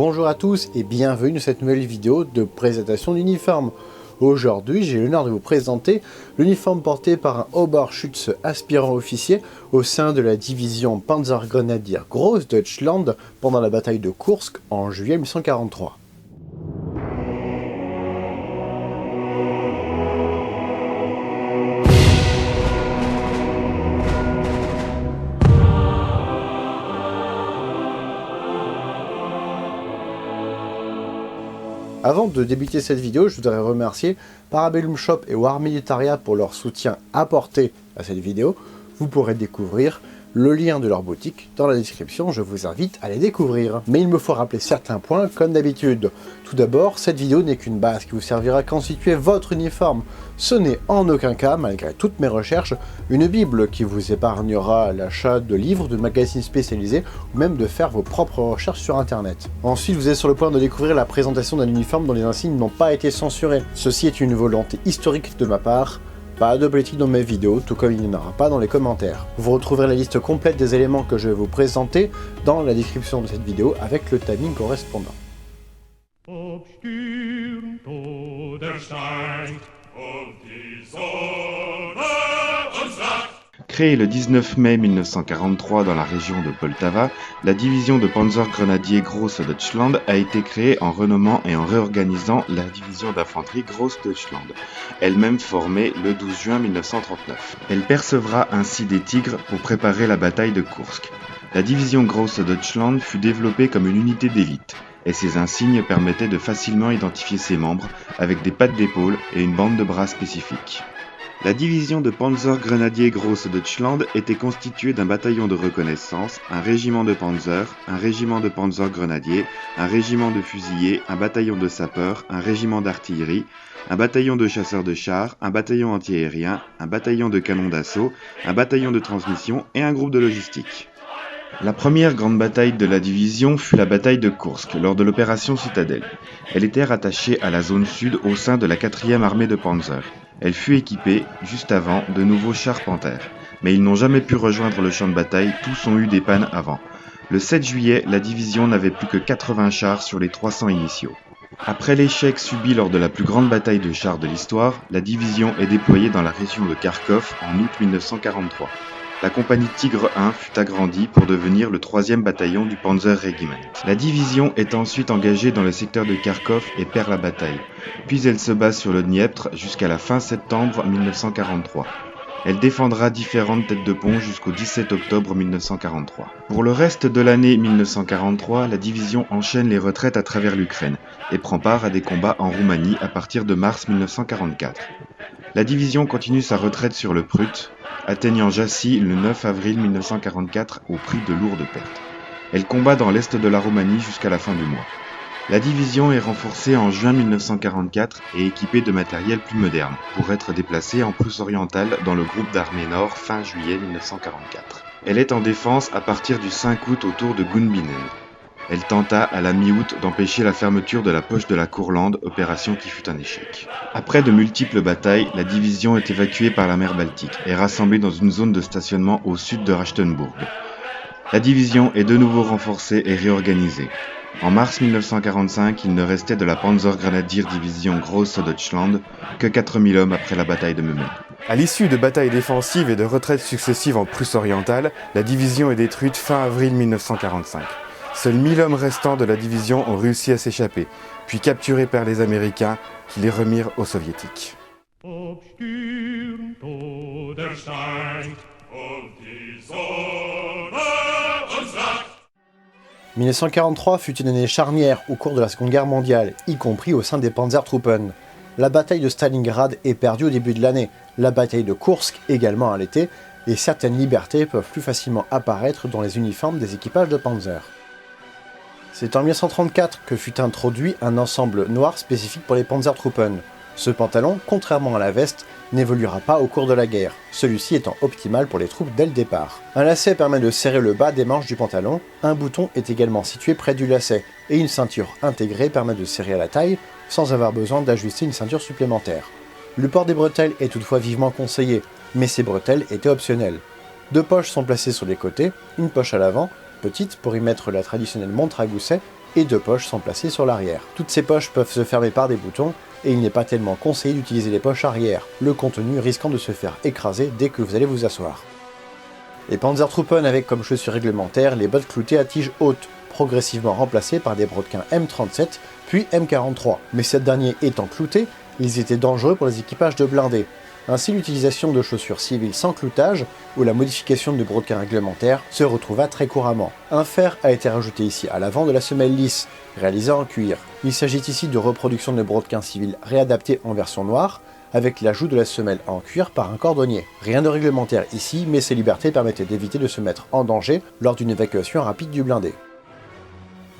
Bonjour à tous et bienvenue dans cette nouvelle vidéo de présentation d'uniforme. Aujourd'hui, j'ai l'honneur de vous présenter l'uniforme porté par un Oberschütze aspirant officier au sein de la division Panzergrenadier Großdeutschland pendant la bataille de Kursk en juillet 1943. Avant de débuter cette vidéo, je voudrais remercier Parabellum Shop et War Militaria pour leur soutien apporté à cette vidéo. Vous pourrez découvrir le lien de leur boutique dans la description, je vous invite à les découvrir. Mais il me faut rappeler certains points comme d'habitude. Tout d'abord, cette vidéo n'est qu'une base qui vous servira à constituer votre uniforme. Ce n'est en aucun cas, malgré toutes mes recherches, une bible qui vous épargnera l'achat de livres, de magazines spécialisés ou même de faire vos propres recherches sur internet. Ensuite, vous êtes sur le point de découvrir la présentation d'un uniforme dont les insignes n'ont pas été censurés. Ceci est une volonté historique de ma part. Pas de politique dans mes vidéos, tout comme il n'y en aura pas dans les commentaires. Vous retrouverez la liste complète des éléments que je vais vous présenter dans la description de cette vidéo avec le timing correspondant. Créée le 19 mai 1943 dans la région de Poltava, la division de Panzergrenadier Großdeutschland a été créée en renommant et en réorganisant la division d'infanterie Großdeutschland, elle-même formée le 12 juin 1939. Elle percevra ainsi des tigres pour préparer la bataille de Kursk. La division Großdeutschland fut développée comme une unité d'élite, et ses insignes permettaient de facilement identifier ses membres avec des pattes d'épaule et une bande de bras spécifique. La division de Panzergrenadier Großdeutschland était constituée d'un bataillon de reconnaissance, un régiment de panzer, un régiment de panzergrenadiers, un régiment de fusiliers, un bataillon de sapeurs, un régiment d'artillerie, un bataillon de chasseurs de chars, un bataillon antiaérien, un bataillon de canons d'assaut, un bataillon de transmission et un groupe de logistique. La première grande bataille de la division fut la bataille de Kursk, lors de l'opération Citadelle. Elle était rattachée à la zone sud au sein de la 4e armée de Panzer. Elle fut équipée, juste avant, de nouveaux chars Panther. Mais ils n'ont jamais pu rejoindre le champ de bataille, tous ont eu des pannes avant. Le 7 juillet, la division n'avait plus que 80 chars sur les 300 initiaux. Après l'échec subi lors de la plus grande bataille de chars de l'histoire, la division est déployée dans la région de Kharkov en août 1943. La compagnie Tigre 1 fut agrandie pour devenir le 3e bataillon du Panzer Regiment. La division est ensuite engagée dans le secteur de Kharkov et perd la bataille. Puis elle se bat sur le Dniepr jusqu'à la fin septembre 1943. Elle défendra différentes têtes de pont jusqu'au 17 octobre 1943. Pour le reste de l'année 1943, la division enchaîne les retraites à travers l'Ukraine et prend part à des combats en Roumanie à partir de mars 1944. La division continue sa retraite sur le Prut, atteignant Jassy le 9 avril 1944 au prix de lourdes pertes. Elle combat dans l'est de la Roumanie jusqu'à la fin du mois. La division est renforcée en juin 1944 et équipée de matériel plus moderne pour être déplacée en Prusse orientale dans le groupe d'armée nord fin juillet 1944. Elle est en défense à partir du 5 août autour de Gunbinen. Elle tenta à la mi-août d'empêcher la fermeture de la poche de la Courlande, opération qui fut un échec. Après de multiples batailles, la division est évacuée par la mer Baltique et rassemblée dans une zone de stationnement au sud de Rachtenburg. La division est de nouveau renforcée et réorganisée. En mars 1945, il ne restait de la Panzergrenadier Division Großdeutschland que 4000 hommes après la bataille de Memel. À l'issue de batailles défensives et de retraites successives en Prusse orientale, la division est détruite fin avril 1945. Seuls 1000 hommes restants de la division ont réussi à s'échapper, puis capturés par les Américains qui les remirent aux Soviétiques. 1943 fut une année charnière au cours de la Seconde Guerre mondiale, y compris au sein des Panzertruppen. La bataille de Stalingrad est perdue au début de l'année, la bataille de Kursk également à l'été, et certaines libertés peuvent plus facilement apparaître dans les uniformes des équipages de Panzer. C'est en 1934 que fut introduit un ensemble noir spécifique pour les Panzertruppen. Ce pantalon, contrairement à la veste, n'évoluera pas au cours de la guerre, celui-ci étant optimal pour les troupes dès le départ. Un lacet permet de serrer le bas des manches du pantalon, un bouton est également situé près du lacet, et une ceinture intégrée permet de serrer à la taille sans avoir besoin d'ajuster une ceinture supplémentaire. Le port des bretelles est toutefois vivement conseillé, mais ces bretelles étaient optionnelles. 2 poches sont placées sur les côtés, une poche à l'avant, petite pour y mettre la traditionnelle montre à gousset, et 2 poches sont placées sur l'arrière. Toutes ces poches peuvent se fermer par des boutons, et il n'est pas tellement conseillé d'utiliser les poches arrière, le contenu risquant de se faire écraser dès que vous allez vous asseoir. Les Panzertruppen avec comme chaussure réglementaire les bottes cloutées à tige haute, progressivement remplacées par des brodequins M37 puis M43, mais ces derniers étant cloutés, ils étaient dangereux pour les équipages de blindés. Ainsi l'utilisation de chaussures civiles sans cloutage ou la modification de brodequins réglementaires se retrouva très couramment. Un fer a été rajouté ici à l'avant de la semelle lisse, réalisée en cuir. Il s'agit ici de reproduction de brodequins civils réadaptés en version noire, avec l'ajout de la semelle en cuir par un cordonnier. Rien de réglementaire ici, mais ces libertés permettaient d'éviter de se mettre en danger lors d'une évacuation rapide du blindé.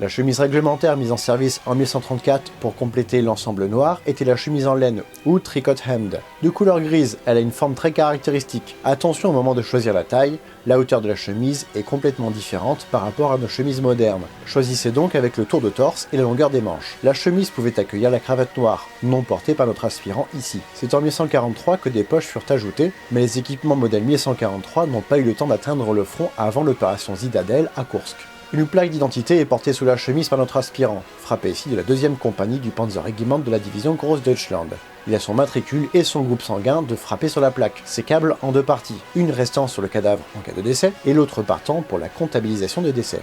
La chemise réglementaire mise en service en 1134 pour compléter l'ensemble noir était la chemise en laine ou tricot hemd. De couleur grise, elle a une forme très caractéristique. Attention au moment de choisir la taille, la hauteur de la chemise est complètement différente par rapport à nos chemises modernes. Choisissez donc avec le tour de torse et la longueur des manches. La chemise pouvait accueillir la cravate noire, non portée par notre aspirant ici. C'est en 1143 que des poches furent ajoutées, mais les équipements modèle 1143 n'ont pas eu le temps d'atteindre le front avant l'opération Zitadelle à Koursk. Une plaque d'identité est portée sous la chemise par notre aspirant, frappé ici de la 2e compagnie du Panzerregiment de la division Großdeutschland. Il a son matricule et son groupe sanguin de frapper sur la plaque, ses câbles en 2 parties, une restant sur le cadavre en cas de décès et l'autre partant pour la comptabilisation des décès.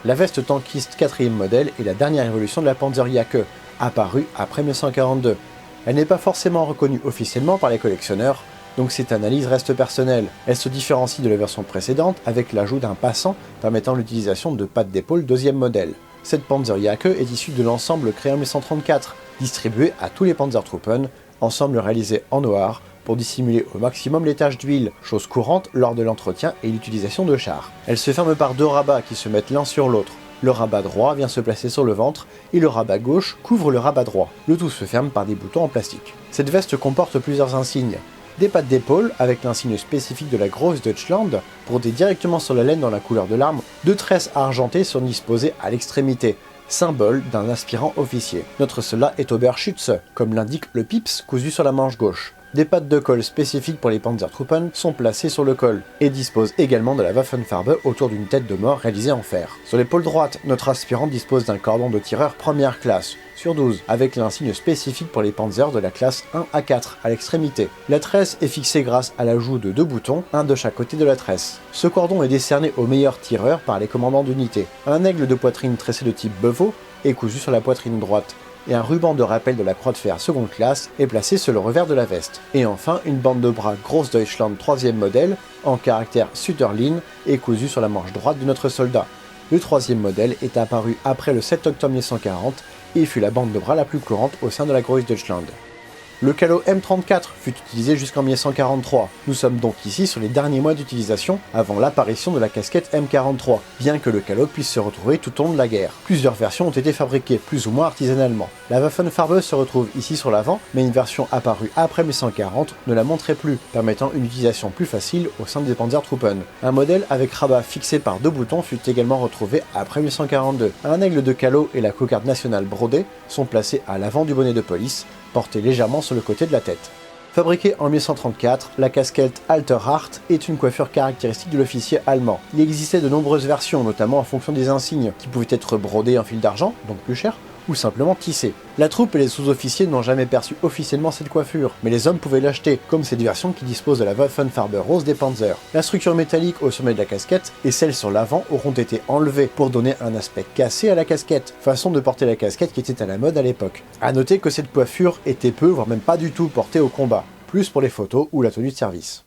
La veste tankiste 4e modèle est la dernière évolution de la Panzerjacke, apparue après 1942. Elle n'est pas forcément reconnue officiellement par les collectionneurs, donc cette analyse reste personnelle. Elle se différencie de la version précédente avec l'ajout d'un passant permettant l'utilisation de pattes d'épaule 2e modèle. Cette Panzerjacke est issue de l'ensemble créé en 1934, distribué à tous les Panzertruppen, ensemble réalisé en noir, pour dissimuler au maximum les taches d'huile, chose courante lors de l'entretien et l'utilisation de chars. Elle se ferme par 2 rabats qui se mettent l'un sur l'autre. Le rabat droit vient se placer sur le ventre et le rabat gauche couvre le rabat droit. Le tout se ferme par des boutons en plastique. Cette veste comporte plusieurs insignes. Des pattes d'épaule avec l'insigne spécifique de la Großdeutschland, brodées directement sur la laine dans la couleur de l'arme, 2 tresses argentées sont disposées à l'extrémité, symbole d'un aspirant officier. Notre soldat est Oberschütze, comme l'indique le pips cousu sur la manche gauche. Des pattes de colle spécifiques pour les Panzertruppen sont placées sur le col et disposent également de la Waffenfarbe autour d'une tête de mort réalisée en fer. Sur l'épaule droite, notre aspirant dispose d'un cordon de tireur première classe, sur 12, avec l'insigne spécifique pour les Panzers de la classe 1 à 4 à l'extrémité. La tresse est fixée grâce à l'ajout de 2 boutons, un de chaque côté de la tresse. Ce cordon est décerné aux meilleurs tireurs par les commandants d'unité. Un aigle de poitrine tressé de type Beveau est cousu sur la poitrine droite, et un ruban de rappel de la croix de fer seconde classe est placé sur le revers de la veste. Et enfin, une bande de bras Großdeutschland 3e modèle, en caractère Sutterlin, est cousue sur la manche droite de notre soldat. Le 3e modèle est apparu après le 7 octobre 1940 et fut la bande de bras la plus courante au sein de la Großdeutschland. Le calot M34 fut utilisé jusqu'en 1943. Nous sommes donc ici sur les derniers mois d'utilisation avant l'apparition de la casquette M43, bien que le calot puisse se retrouver tout au long de la guerre. Plusieurs versions ont été fabriquées, plus ou moins artisanalement. La Waffenfarbe se retrouve ici sur l'avant, mais une version apparue après 1940 ne la montrait plus, permettant une utilisation plus facile au sein des Panzertruppen. Un modèle avec rabat fixé par 2 boutons fut également retrouvé après 1942. Un aigle de calot et la cocarde nationale brodée sont placés à l'avant du bonnet de police, porté légèrement sur le côté de la tête. Fabriquée en 1934, la casquette Alterhart est une coiffure caractéristique de l'officier allemand. Il existait de nombreuses versions, notamment en fonction des insignes, qui pouvaient être brodées en fil d'argent, donc plus cher, ou simplement tissées. La troupe et les sous-officiers n'ont jamais perçu officiellement cette coiffure, mais les hommes pouvaient l'acheter, comme cette version qui dispose de la Waffenfarbe rose des Panzers. La structure métallique au sommet de la casquette et celle sur l'avant auront été enlevées pour donner un aspect cassé à la casquette, façon de porter la casquette qui était à la mode à l'époque. A noter que cette coiffure était peu, voire même pas du tout portée au combat, plus pour les photos ou la tenue de service.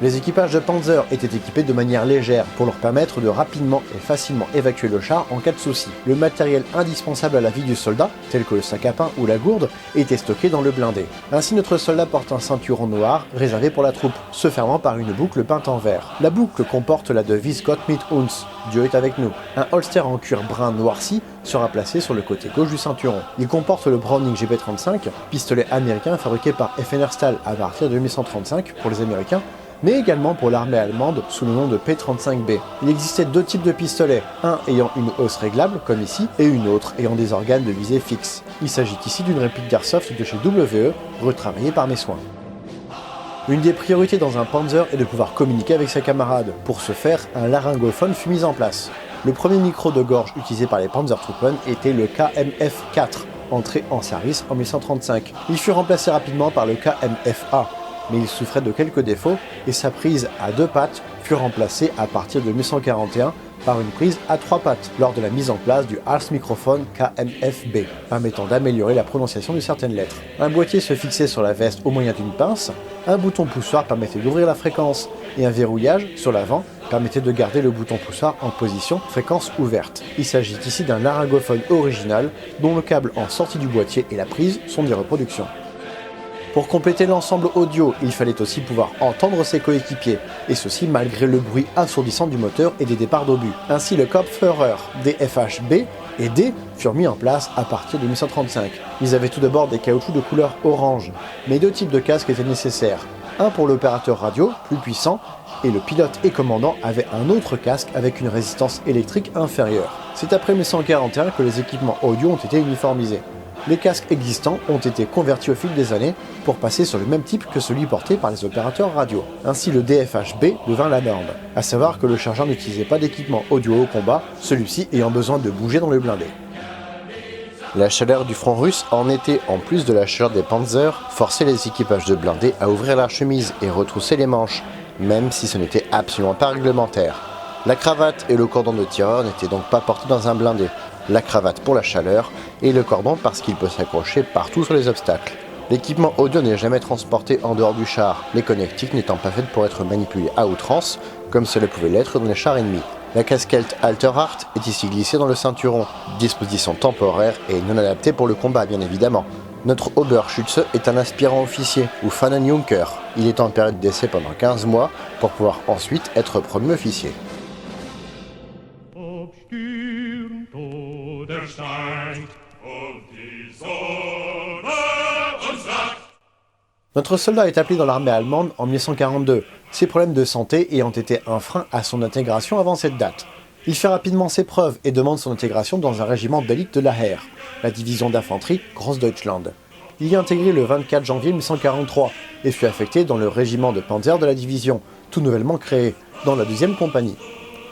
Les équipages de Panzer étaient équipés de manière légère pour leur permettre de rapidement et facilement évacuer le char en cas de souci. Le matériel indispensable à la vie du soldat, tel que le sac à pain ou la gourde, était stocké dans le blindé. Ainsi notre soldat porte un ceinturon noir réservé pour la troupe, se fermant par une boucle peinte en vert. La boucle comporte la devise Gott mit uns, Dieu est avec nous. Un holster en cuir brun noirci sera placé sur le côté gauche du ceinturon. Il comporte le Browning GP35, pistolet américain fabriqué par Effener-Stahl à partir de 1935 pour les Américains, mais également pour l'armée allemande sous le nom de P35B. Il existait 2 types de pistolets, un ayant une hausse réglable, comme ici, et une autre ayant des organes de visée fixes. Il s'agit ici d'une réplique d'Airsoft de chez WE, retravaillée par mes soins. Une des priorités dans un Panzer est de pouvoir communiquer avec ses camarades. Pour ce faire, un laryngophone fut mis en place. Le premier micro de gorge utilisé par les Panzertruppen était le KMF-4, entré en service en 1935. Il fut remplacé rapidement par le KMF-A, mais il souffrait de quelques défauts et sa prise à 2 pattes fut remplacée à partir de 1941 par une prise à 3 pattes lors de la mise en place du Hals Microphone KMF-B, permettant d'améliorer la prononciation de certaines lettres. Un boîtier se fixait sur la veste au moyen d'une pince, un bouton poussoir permettait d'ouvrir la fréquence et un verrouillage sur l'avant permettait de garder le bouton poussoir en position fréquence ouverte. Il s'agit ici d'un laryngophone original dont le câble en sortie du boîtier et la prise sont des reproductions. Pour compléter l'ensemble audio, il fallait aussi pouvoir entendre ses coéquipiers, et ceci malgré le bruit assourdissant du moteur et des départs d'obus. Ainsi, le Kopfhörer DFH-B et D furent mis en place à partir de 1935. Ils avaient tout d'abord des caoutchoucs de couleur orange, mais 2 types de casques étaient nécessaires. Un pour l'opérateur radio, plus puissant, et le pilote et commandant avaient un autre casque avec une résistance électrique inférieure. C'est après 1941 que les équipements audio ont été uniformisés. Les casques existants ont été convertis au fil des années pour passer sur le même type que celui porté par les opérateurs radio. Ainsi le DFH-B devint la norme, à savoir que le chargeur n'utilisait pas d'équipement audio au combat, celui-ci ayant besoin de bouger dans le blindé. La chaleur du front russe en été, en plus de la chaleur des Panzers, forçait les équipages de blindés à ouvrir la chemise et retrousser les manches, même si ce n'était absolument pas réglementaire. La cravate et le cordon de tireur n'étaient donc pas portés dans un blindé. La cravate pour la chaleur et le cordon parce qu'il peut s'accrocher partout sur les obstacles. L'équipement audio n'est jamais transporté en dehors du char, les connectiques n'étant pas faites pour être manipulées à outrance, comme cela pouvait l'être dans les chars ennemis. La casquette Alterhart est ici glissée dans le ceinturon, disposition temporaire et non adaptée pour le combat bien évidemment. Notre Oberschütze est un aspirant officier, ou Fahnenjunker. Il est en période d'essai pendant 15 mois pour pouvoir ensuite être promu officier. Notre soldat est appelé dans l'armée allemande en 1942, ses problèmes de santé ayant été un frein à son intégration avant cette date. Il fait rapidement ses preuves et demande son intégration dans un régiment d'élite de la Heer, la division d'infanterie Großdeutschland. Il y est intégré le 24 janvier 1943 et fut affecté dans le régiment de Panzer de la division, tout nouvellement créé, dans la 2e compagnie.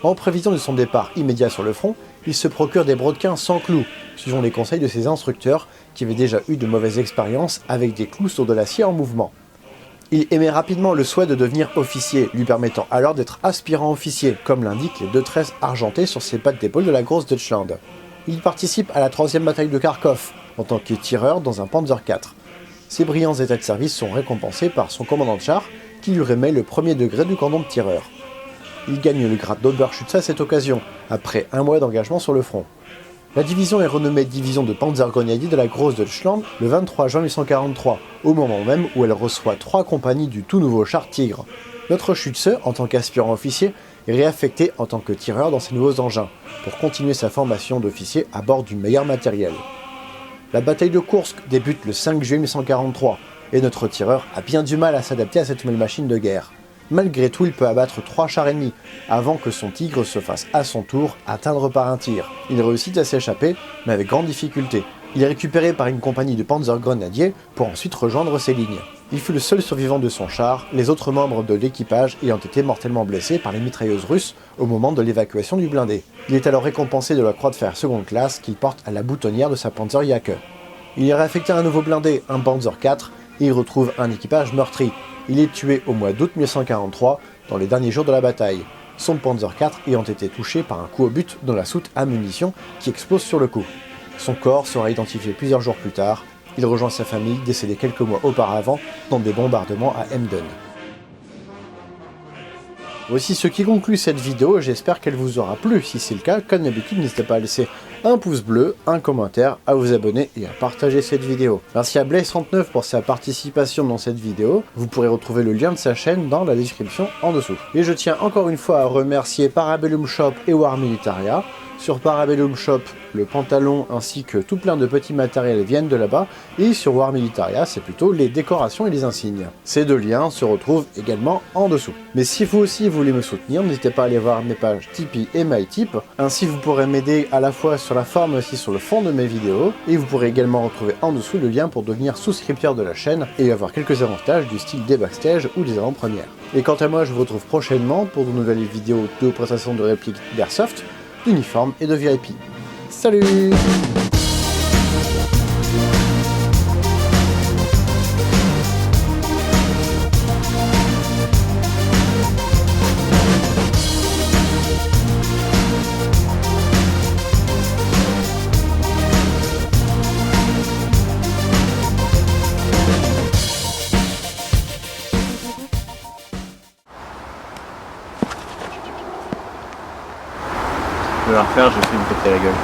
En prévision de son départ immédiat sur le front, il se procure des brodequins sans clous, suivant les conseils de ses instructeurs qui avaient déjà eu de mauvaises expériences avec des clous sur de l'acier en mouvement. Il émet rapidement le souhait de devenir officier, lui permettant alors d'être aspirant officier, comme l'indiquent les 2 tresses argentées sur ses pattes d'épaule de la Großdeutschland. Il participe à la 3e bataille de Kharkov, en tant que tireur dans un Panzer IV. Ses brillants états de service sont récompensés par son commandant de char, qui lui remet le 1er degré du cordon de tireur. Il gagne le grade d'Oberschütze à cette occasion, après 1 mois d'engagement sur le front. La division est renommée division de Panzergrenadiers de la Großdeutschland le 23 juin 1943, au moment même où elle reçoit 3 compagnies du tout nouveau char Tigre. Notre Schütze, en tant qu'aspirant officier, est réaffecté en tant que tireur dans ses nouveaux engins, pour continuer sa formation d'officier à bord du meilleur matériel. La bataille de Kursk débute le 5 juillet 1943, et notre tireur a bien du mal à s'adapter à cette nouvelle machine de guerre. Malgré tout, il peut abattre 3 chars ennemis, avant que son Tigre se fasse à son tour atteindre par un tir. Il réussit à s'échapper, mais avec grande difficulté. Il est récupéré par une compagnie de Panzergrenadiers pour ensuite rejoindre ses lignes. Il fut le seul survivant de son char, les autres membres de l'équipage ayant été mortellement blessés par les mitrailleuses russes au moment de l'évacuation du blindé. Il est alors récompensé de la croix de fer seconde classe qu'il porte à la boutonnière de sa Panzerjacke. Il est réaffecté à un nouveau blindé, un Panzer IV, et y retrouve un équipage meurtri. Il est tué au mois d'août 1943, dans les derniers jours de la bataille, son Panzer IV ayant été touché par un coup au but dans la soute à munitions qui explose sur le coup. Son corps sera identifié plusieurs jours plus tard. Il rejoint sa famille, décédée quelques mois auparavant, dans des bombardements à Emden. Voici ce qui conclut cette vidéo, j'espère qu'elle vous aura plu. Si c'est le cas, comme d'habitude, n'hésitez pas à laisser un pouce bleu, un commentaire, à vous abonner et à partager cette vidéo. Merci à Blaze39 pour sa participation dans cette vidéo. Vous pourrez retrouver le lien de sa chaîne dans la description en dessous. Et je tiens encore une fois à remercier Parabellum Shop et War Militaria Sur Parabellum Shop, le pantalon ainsi que tout plein de petits matériels viennent de là-bas, et sur War Militaria, c'est plutôt les décorations et les insignes. Ces deux liens se retrouvent également en dessous. Mais si vous aussi voulez me soutenir, n'hésitez pas à aller voir mes pages Tipeee et MyTip, ainsi vous pourrez m'aider à la fois sur la forme mais aussi sur le fond de mes vidéos, et vous pourrez également retrouver en dessous le lien pour devenir souscripteur de la chaîne et avoir quelques avantages du style des backstage ou des avant-premières. Et quant à moi, je vous retrouve prochainement pour de nouvelles vidéos de présentation de répliques d'Airsoft, d'uniformes et de VIP. Salut! Je vais la refaire, je vais essayer de me péter la gueule.